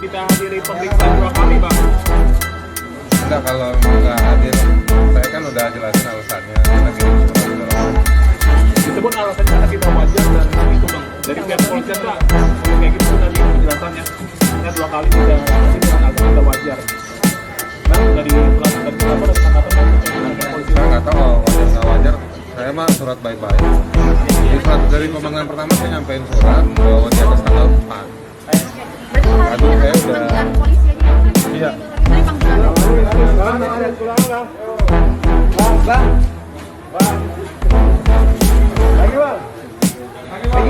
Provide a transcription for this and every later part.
kita hadiri pemeriksaan 2 kali, Bang? Enggak, kalau nggak hadir, saya kan udah jelasin alasannya. Lagi Disebut alasannya karena tidak wajar dan itu, Bang. Dari pihak kepolisian, Pak, kayak gitu tadi penjelasannya. Kita 2 kali tidak ada wajar. Nah, dari kenapa saya nggak tahu kalau wajar nggak wajar. Saya mah surat baik-baik. Di surat dari pemanggilan pertama saya nyampein surat bahwa di atas tanggal 4. Aduh, saya udah. Iya. Pagi Pak.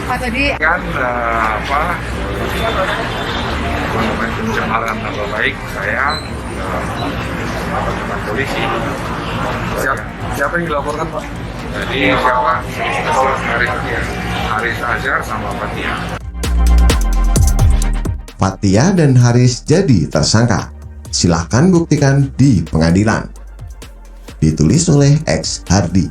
Pak tadi kan mengenai pencemaran nama baik saya dengan polisi. Siapa yang dilaporkan, Pak? Jadi siapa? Haris Azhar sama Fathia. Fathia dan Haris jadi tersangka. Silahkan buktikan di pengadilan. Ditulis oleh X Hardi.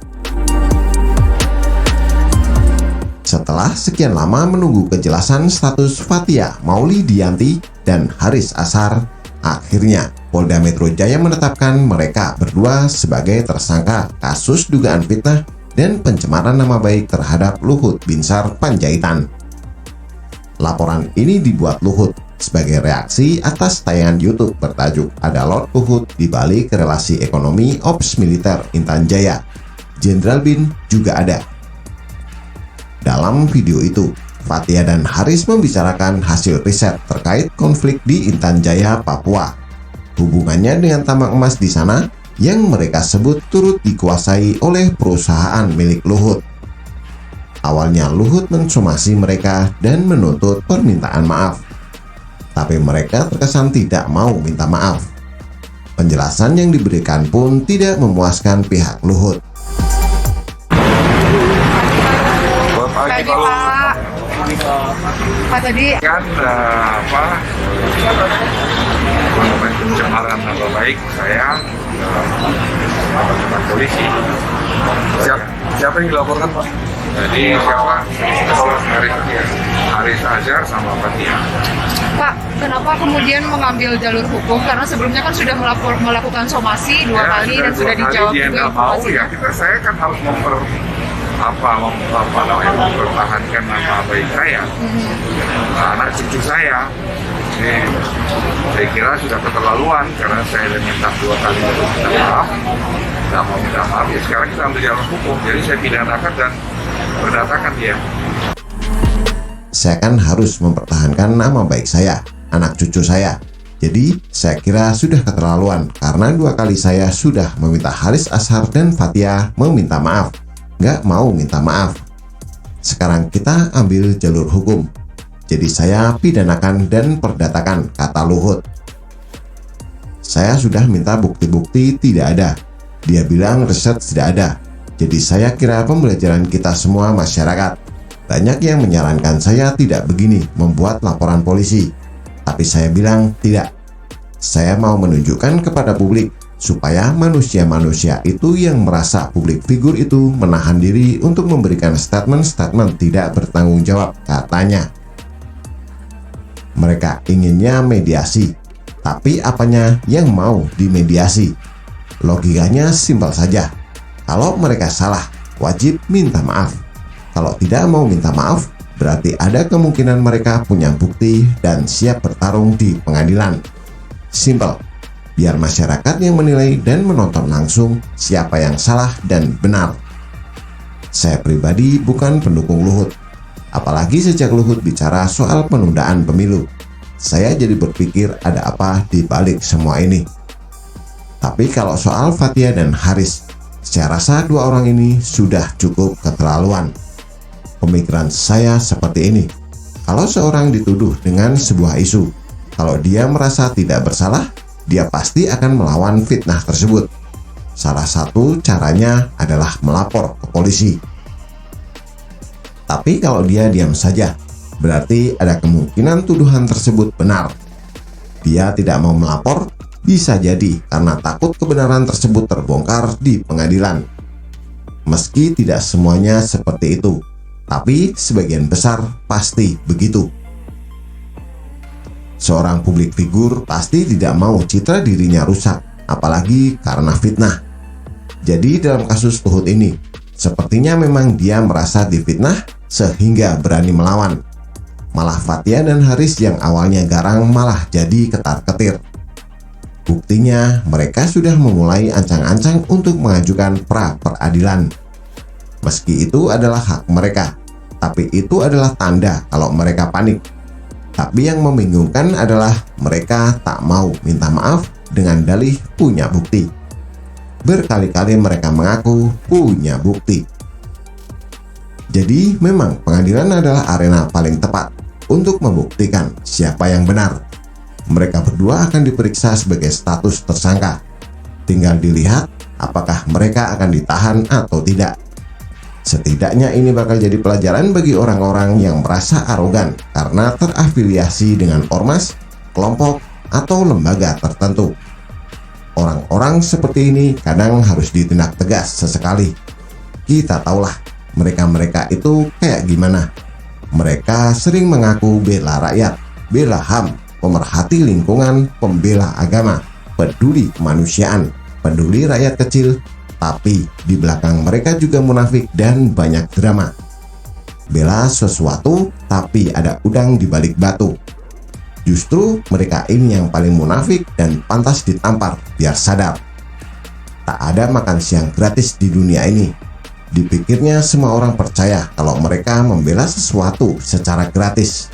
Setelah sekian lama menunggu kejelasan status Fathia Maulidiyanti dan Haris Azhar, akhirnya Polda Metro Jaya menetapkan mereka berdua sebagai tersangka kasus dugaan fitnah dan pencemaran nama baik terhadap Luhut Binsar Panjaitan. Laporan ini dibuat Luhut sebagai reaksi atas tayangan YouTube bertajuk "Ada Lot Luhut di balik relasi ekonomi Ops Militer Intan Jaya. Jenderal Bin juga ada." Dalam video itu, Fathia dan Haris membicarakan hasil riset terkait konflik di Intan Jaya, Papua. Hubungannya dengan tambang emas di sana yang mereka sebut turut dikuasai oleh perusahaan milik Luhut. Awalnya Luhut mensomasi mereka dan menuntut permintaan maaf. Tapi mereka terkesan tidak mau minta maaf. Penjelasan yang diberikan pun tidak memuaskan pihak Luhut. pagi Pak. Pak tadi Kan mengenai pencemaran nama baik saya dengan polisi. Siapa yang dilaporkan, Pak? Jadi siapa? Haris Azhar sama Fathia. Pak, kenapa kemudian mengambil jalur hukum? Karena sebelumnya kan sudah melakukan somasi 2 kali dan sudah dijawab dia juga nggak mau informasinya. ya. Saya kan harus mempertahankan nama baik saya, anak cucu saya. Ini saya kira sudah keterlaluan karena saya sudah minta 2 kali untuk minta maaf, nggak mau minta maaf. Ya sekarang kita ambil jalur hukum, jadi saya pidanakan dan perdatakan dia. Saya kan harus mempertahankan nama baik saya, anak cucu saya. Jadi, saya kira sudah keterlaluan karena 2 kali saya sudah meminta Haris Azhar dan Fathia meminta maaf. Nggak mau minta maaf. Sekarang kita ambil jalur hukum. Jadi saya pidanakan dan perdatakan, kata Luhut. Saya sudah minta bukti-bukti, tidak ada. Dia bilang riset tidak ada. Jadi saya kira pembelajaran kita semua masyarakat. Banyak yang menyarankan saya tidak begini membuat laporan polisi. Tapi saya bilang tidak. Saya mau menunjukkan kepada publik supaya manusia-manusia itu yang merasa publik figur itu menahan diri untuk memberikan statement-statement tidak bertanggung jawab, katanya. Mereka inginnya mediasi, tapi apanya yang mau dimediasi? Logikanya simpel saja. Kalau mereka salah, wajib minta maaf. Kalau tidak mau minta maaf, berarti ada kemungkinan mereka punya bukti dan siap bertarung di pengadilan. Simpel. Biar masyarakat yang menilai dan menonton langsung siapa yang salah dan benar. Saya pribadi bukan pendukung Luhut. Apalagi sejak Luhut bicara soal penundaan pemilu. Saya jadi berpikir ada apa di balik semua ini. Tapi kalau soal Fathia dan Haris, saya rasa 2 orang ini sudah cukup keterlaluan. Pemikiran saya seperti ini. Kalau seorang dituduh dengan sebuah isu, kalau dia merasa tidak bersalah, dia pasti akan melawan fitnah tersebut. Salah satu caranya adalah melapor ke polisi. Tapi kalau dia diam saja, berarti ada kemungkinan tuduhan tersebut benar. Dia tidak mau melapor, bisa jadi karena takut kebenaran tersebut terbongkar di pengadilan. Meski tidak semuanya seperti itu, tapi sebagian besar pasti begitu. Seorang publik figur pasti tidak mau citra dirinya rusak, apalagi karena fitnah. Jadi dalam kasus Luhut ini, sepertinya memang dia merasa difitnah sehingga berani melawan. Malah Fathia dan Haris yang awalnya garang malah jadi ketar-ketir. Buktinya mereka sudah memulai ancang-ancang untuk mengajukan pra-peradilan. Meski itu adalah hak mereka, tapi itu adalah tanda kalau mereka panik. Tapi yang membingungkan adalah mereka tak mau minta maaf dengan dalih punya bukti. Berkali-kali mereka mengaku punya bukti. Jadi memang pengadilan adalah arena paling tepat untuk membuktikan siapa yang benar. Mereka berdua akan diperiksa sebagai status tersangka. Tinggal dilihat apakah mereka akan ditahan atau tidak. Setidaknya ini bakal jadi pelajaran bagi orang-orang yang merasa arogan karena terafiliasi dengan ormas, kelompok, atau lembaga tertentu. Orang-orang seperti ini kadang harus ditindak tegas sesekali. Kita tahulah mereka-mereka itu kayak gimana. Mereka sering mengaku bela rakyat, bela HAM, pemerhati lingkungan, pembela agama, peduli kemanusiaan, peduli rakyat kecil, tapi di belakang mereka juga munafik dan banyak drama. Bela sesuatu tapi ada udang di balik batu. Justru mereka ini yang paling munafik dan pantas ditampar biar sadar. Tak ada makan siang gratis di dunia ini. Dipikirnya semua orang percaya kalau mereka membela sesuatu secara gratis.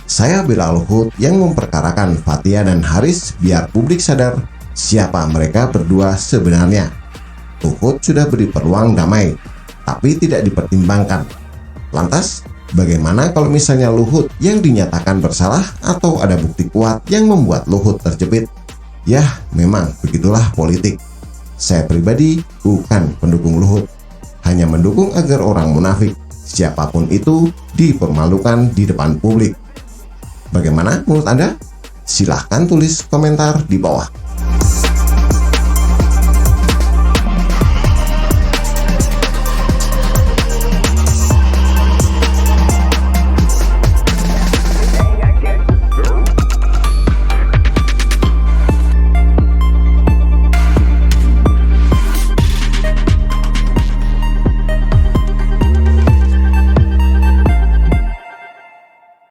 Saya bela Luhut yang memperkarakan Fathia dan Haris biar publik sadar siapa mereka berdua sebenarnya. Luhut sudah beri peluang damai, tapi tidak dipertimbangkan. Lantas, bagaimana kalau misalnya Luhut yang dinyatakan bersalah atau ada bukti kuat yang membuat Luhut terjepit? Yah, memang begitulah politik. Saya pribadi bukan pendukung Luhut, hanya mendukung agar orang munafik, siapapun itu, dipermalukan di depan publik. Bagaimana menurut Anda? Silahkan tulis komentar di bawah.